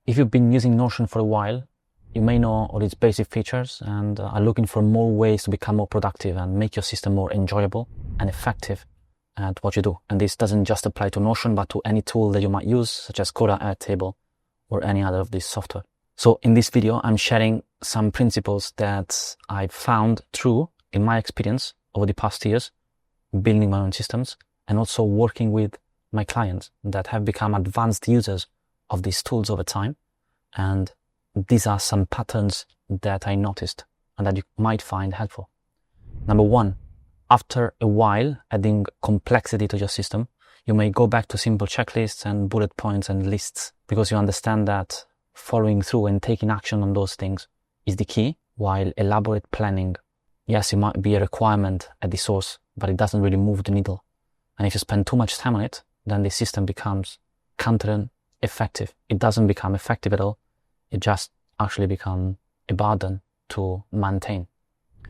If you've been using Notion for a while, you may know all its basic features and are looking for more ways to become more productive and make your system more enjoyable and effective at what you do. And this doesn't just apply to Notion, but to any tool that you might use, such as Coda, Airtable, or any other of these software. So in this video, I'm sharing some principles that I've found true in my experience over the past years, building my own systems, and also working with my clients that have become advanced users of these tools over time. And these are some patterns that I noticed and that you might find helpful. Number one, after a while adding complexity to your system, you may go back to simple checklists and bullet points and lists because you understand that following through and taking action on those things is the key, while elaborate planning, yes, it might be a requirement at the source, but it doesn't really move the needle. And if you spend too much time on it, then the system becomes counter-effective. It doesn't become effective at all. It just actually becomes a burden to maintain.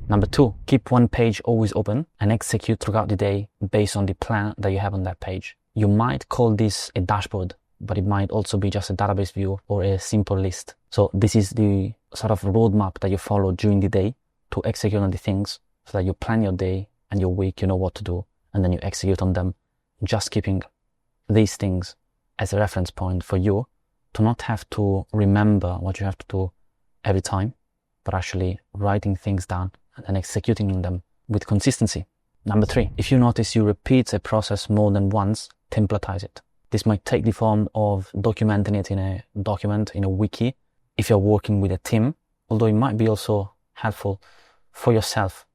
Number two, keep one page always open and execute throughout the day based on the plan that you have on that page. You might call this a dashboard, but it might also be just a database view or a simple list. So this is the sort of roadmap that you follow during the day to execute on the things so that you plan your day and your week, you know what to do, and then you execute on them, just keeping these things as a reference point for you to not have to remember what you have to do every time, but actually writing things down and executing them with consistency. Number three, if you notice you repeat a process more than once, templatize it. This might take the form of documenting it in a document, in a wiki, if you're working with a team, although it might be also helpful for yourself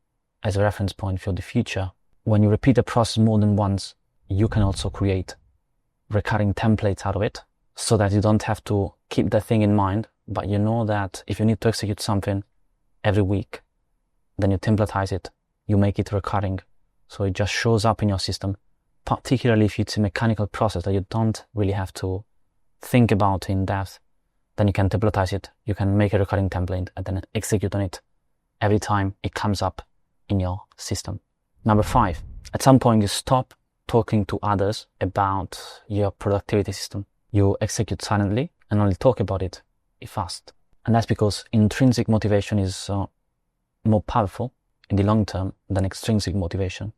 as a reference point for the future. When you repeat a process more than once, you can also create recurring templates out of it so that you don't have to keep that thing in mind, but you know that if you need to execute something every week, then you templatize it, you make it recurring, so it just shows up in your system, particularly if it's a mechanical process that you don't really have to think about in depth. Then you can templatize it, you can make a recurring template and then execute on it every time it comes up in your system. Number five, at some point you stop talking to others about your productivity system. You execute silently and only talk about it fast. And that's because intrinsic motivation is more powerful in the long term than extrinsic motivation.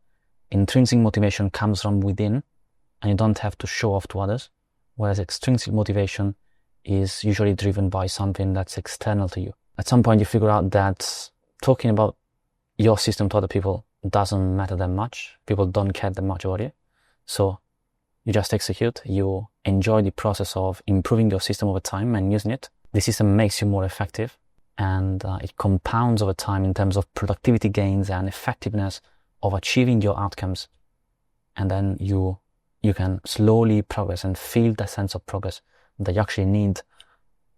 Intrinsic motivation comes from within and you don't have to show off to others, whereas extrinsic motivation is usually driven by something that's external to you. At some point you figure out that talking about your system to other people doesn't matter that much. People don't care that much about it. So you just execute, you enjoy the process of improving your system over time and using it. The system makes you more effective and it compounds over time in terms of productivity gains and effectiveness of achieving your outcomes. And then you can slowly progress and feel the sense of progress that you actually need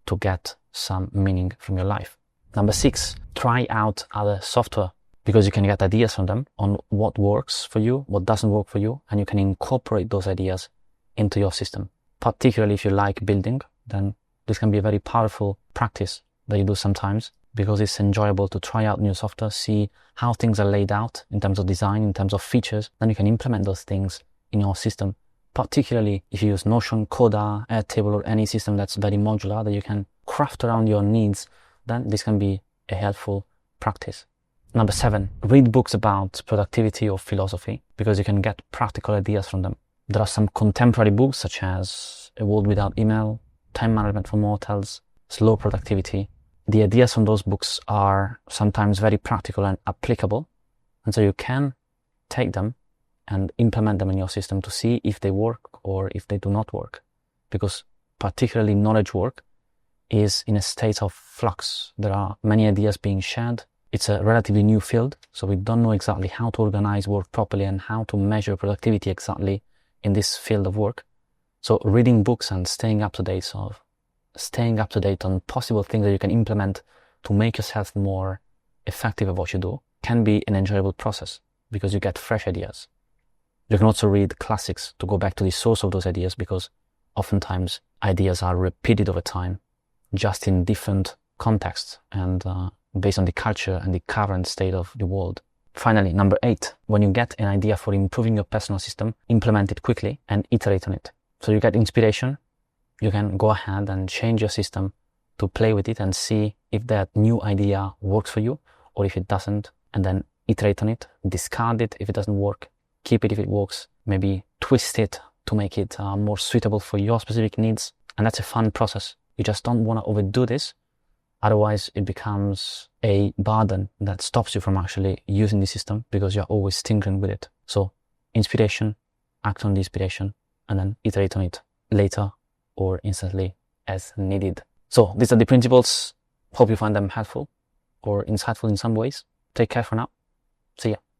to get some meaning from your life. Number six, try out other software because you can get ideas from them on what works for you, what doesn't work for you, and you can incorporate those ideas into your system. Particularly if you like building, then this can be a very powerful practice that you do sometimes because it's enjoyable to try out new software, see how things are laid out in terms of design, in terms of features. Then you can implement those things in your system. Particularly if you use Notion, Coda, Airtable, or any system that's very modular that you can craft around your needs, then this can be a helpful practice. Number seven, read books about productivity or philosophy because you can get practical ideas from them. There are some contemporary books such as A World Without Email, Time Management for Mortals, Slow Productivity. The ideas from those books are sometimes very practical and applicable, and so you can take them and implement them in your system to see if they work or if they do not work, because particularly knowledge work is in a state of flux. There are many ideas being shared. It's a relatively new field, so we don't know exactly how to organize work properly and how to measure productivity exactly in this field of work. So reading books and staying up to date on possible things that you can implement to make yourself more effective at what you do can be an enjoyable process because you get fresh ideas. You can also read classics to go back to the source of those ideas because oftentimes ideas are repeated over time, just in different contexts and based on the culture and the current state of the world. Finally, number 8, when you get an idea for improving your personal system, implement it quickly and iterate on it. So you get inspiration, you can go ahead and change your system to play with it and see if that new idea works for you or if it doesn't, and then iterate on it, discard it if it doesn't work, keep it if it works, maybe twist it to make it more suitable for your specific needs. And that's a fun process. You just don't want to overdo this. Otherwise, it becomes a burden that stops you from actually using the system because you're always tinkering with it. So inspiration, act on the inspiration, and then iterate on it later or instantly as needed. So these are the principles. Hope you find them helpful or insightful in some ways. Take care for now. See ya.